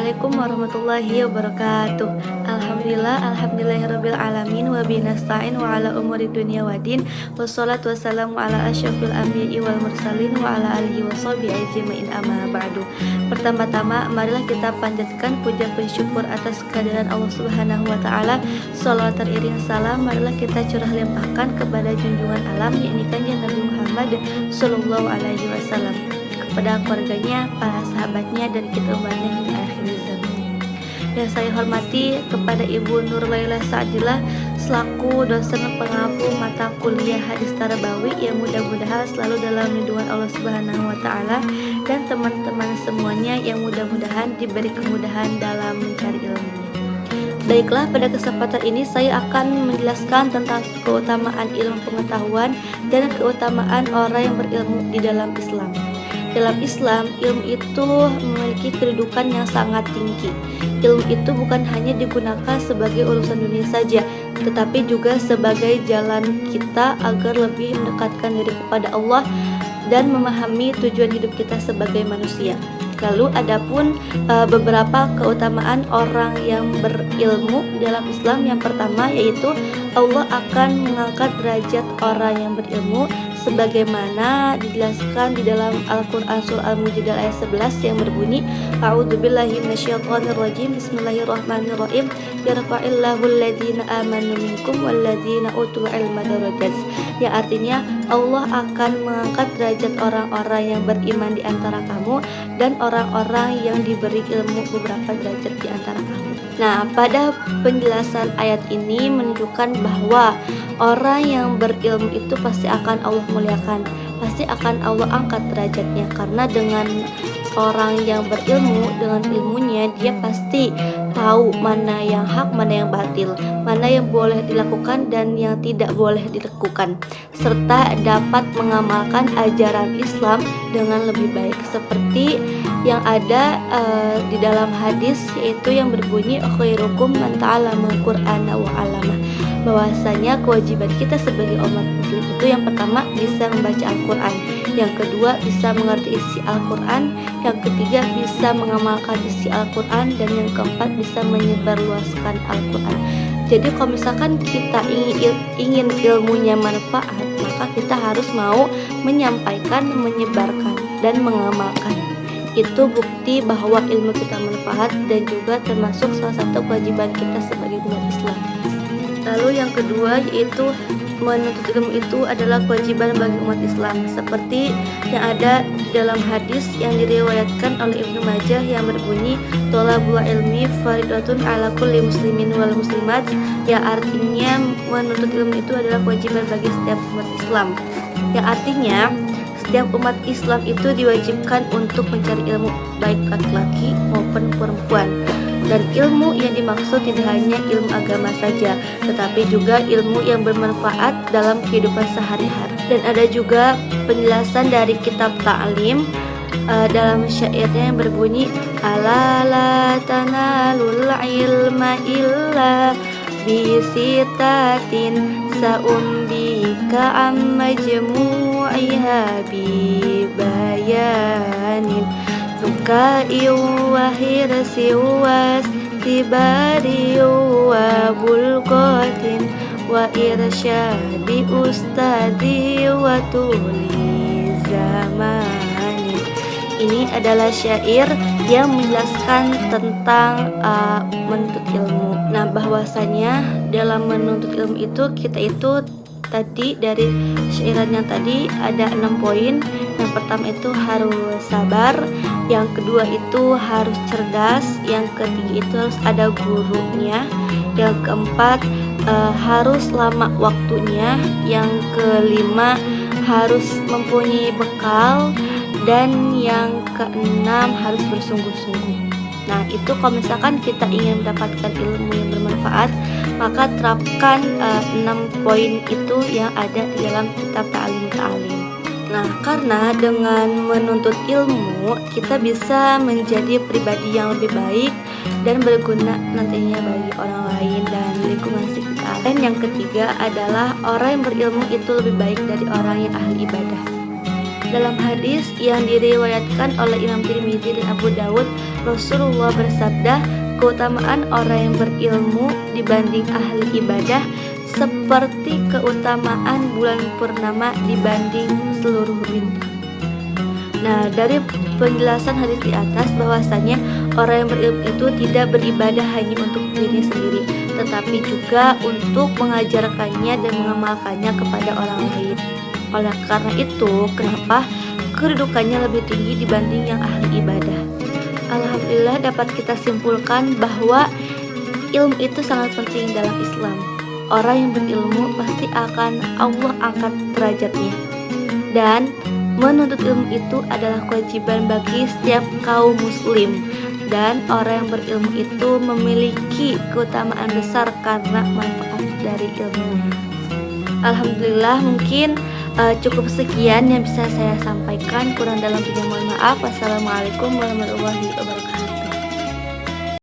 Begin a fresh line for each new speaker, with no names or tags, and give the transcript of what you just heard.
Assalamualaikum warahmatullahi wabarakatuh. Alhamdulillahirabbil alamin wa bihi nasta'in wa ala umuri dunya waddin. Wassalatu wassalamu ala asyrofil anbiya'i wal mursalin wa ala alihi washabihi ajmain, amma ba'du. Pertama-tama marilah kita panjatkan puja syukur atas kehadiran Allah Subhanahu wa taala. Shalawat teriring salam marilah kita curah limpahkan kepada junjungan alam yakni Kanjeng Nabi Muhammad sallallahu alaihi wasallam, kepada keluarganya, para sahabatnya, dan kita umatnya hingga akhir zaman. Yang saya hormati kepada Ibu Nur Laila Sa'dillah selaku dosen pengampu mata kuliah Hadis Tarabawi, yang mudah-mudahan selalu dalam lindungan Allah Subhanahu wa taala, dan teman-teman semuanya yang mudah-mudahan diberi kemudahan dalam mencari ilmunya. Baiklah, pada kesempatan ini saya akan menjelaskan tentang keutamaan ilmu pengetahuan dan keutamaan orang yang berilmu di dalam Islam. Dalam Islam, ilmu itu memiliki kedudukan yang sangat tinggi. Ilmu itu bukan hanya digunakan sebagai urusan dunia saja, tetapi juga sebagai jalan kita agar lebih mendekatkan diri kepada Allah dan memahami tujuan hidup kita sebagai manusia. Lalu adapun beberapa keutamaan orang yang berilmu di dalam Islam. Yang pertama yaitu Allah akan mengangkat derajat orang yang berilmu, sebagaimana dijelaskan di dalam Al-Quran surah Al-Mujadilah ayat 11 yang berbunyi, A'udzubillahi minasyaitonirrajim, Bismillahirrahmanirrahim, yarfa'illahu alladhina amanu minkum walladhina utul ilma darajat. Yang artinya Allah akan mengangkat derajat orang-orang yang beriman di antara kamu dan orang-orang yang diberi ilmu beberapa derajat di antara kamu. Nah, pada penjelasan ayat ini menunjukkan bahwa orang yang berilmu itu pasti akan Allah muliakan, pasti akan Allah angkat derajatnya, karena dengan orang yang berilmu, dengan ilmunya dia pasti tahu mana yang hak, mana yang batil, mana yang boleh dilakukan dan yang tidak boleh dilakukan, serta dapat mengamalkan ajaran Islam dengan lebih baik, seperti yang ada di dalam hadis, yaitu yang berbunyi khairukum man ta'allama al-Qur'ana wa 'allamah, bahwasanya kewajiban kita sebagai umat muslim itu yang pertama bisa membaca Al-Quran, yang kedua bisa mengerti isi Al-Quran, yang ketiga bisa mengamalkan isi Al-Quran, dan yang keempat bisa menyebarluaskan Al-Quran. Jadi kalau misalkan kita ingin ilmunya manfaat, maka kita harus mau menyampaikan, menyebarkan, dan mengamalkan. Itu bukti bahwa ilmu kita manfaat dan juga termasuk salah satu kewajiban kita sebagai umat Islam. Lalu yang kedua yaitu menuntut ilmu itu adalah kewajiban bagi umat Islam, seperti yang ada di dalam hadis yang diriwayatkan oleh Ibnu Majah yang berbunyi thalabul ilmi faridatun ala kulli muslimin wal muslimat, yang artinya menuntut ilmu itu adalah kewajiban bagi setiap umat Islam, yang artinya setiap umat Islam itu diwajibkan untuk mencari ilmu, baik laki-laki maupun perempuan. Dan ilmu yang dimaksud tidak hanya ilmu agama saja, tetapi juga ilmu yang bermanfaat dalam kehidupan sehari-hari. Dan ada juga penjelasan dari kitab Ta'lim dalam syairnya yang berbunyi, ala la tanalul ilma illa bisitatin sa'umbika amma jmu'iha bibayanin Tukai wa hirsi wa tibari wa bulqatin wa irsyadi ustadi wa tuli zamani. Ini adalah syair yang menjelaskan tentang menuntut ilmu. Nah, bahwasanya dalam menuntut ilmu itu kita itu tadi dari syairan yang tadi ada 6 poin. Yang pertama itu harus sabar, yang kedua itu harus cerdas, yang ketiga itu harus ada gurunya, yang keempat harus lama waktunya, yang kelima harus mempunyai bekal, dan yang keenam harus bersungguh-sungguh. Nah, itu kalau misalkan kita ingin mendapatkan ilmu yang bermanfaat, maka terapkan 6 poin itu yang ada di dalam kitab Ta'lim. Nah, karena dengan menuntut ilmu kita bisa menjadi pribadi yang lebih baik dan berguna nantinya bagi orang lain dan lingkungan sekitar. Dan yang ketiga adalah orang yang berilmu itu lebih baik dari orang yang ahli ibadah. Dalam hadis yang diriwayatkan oleh Imam Tirmidzi dan Abu Dawud, Rasulullah bersabda, keutamaan orang yang berilmu dibanding ahli ibadah seperti keutamaan bulan purnama dibanding seluruh bintang. Nah, dari penjelasan hadis di atas bahwasanya orang yang berilmu itu tidak beribadah hanya untuk dirinya sendiri, tetapi juga untuk mengajarkannya dan mengamalkannya kepada orang lain. Oleh karena itu, kenapa kedudukannya lebih tinggi dibanding yang ahli ibadah? Alhamdulillah dapat kita simpulkan bahwa ilmu itu sangat penting dalam Islam. Orang yang berilmu pasti akan Allah angkat derajatnya. Dan menuntut ilmu itu adalah kewajiban bagi setiap kaum muslim. Dan orang yang berilmu itu memiliki keutamaan besar karena manfaat dari ilmunya. Alhamdulillah, mungkin cukup sekian yang bisa saya sampaikan. Kurang dalam mohon maaf. Wassalamualaikum warahmatullahi wabarakatuh.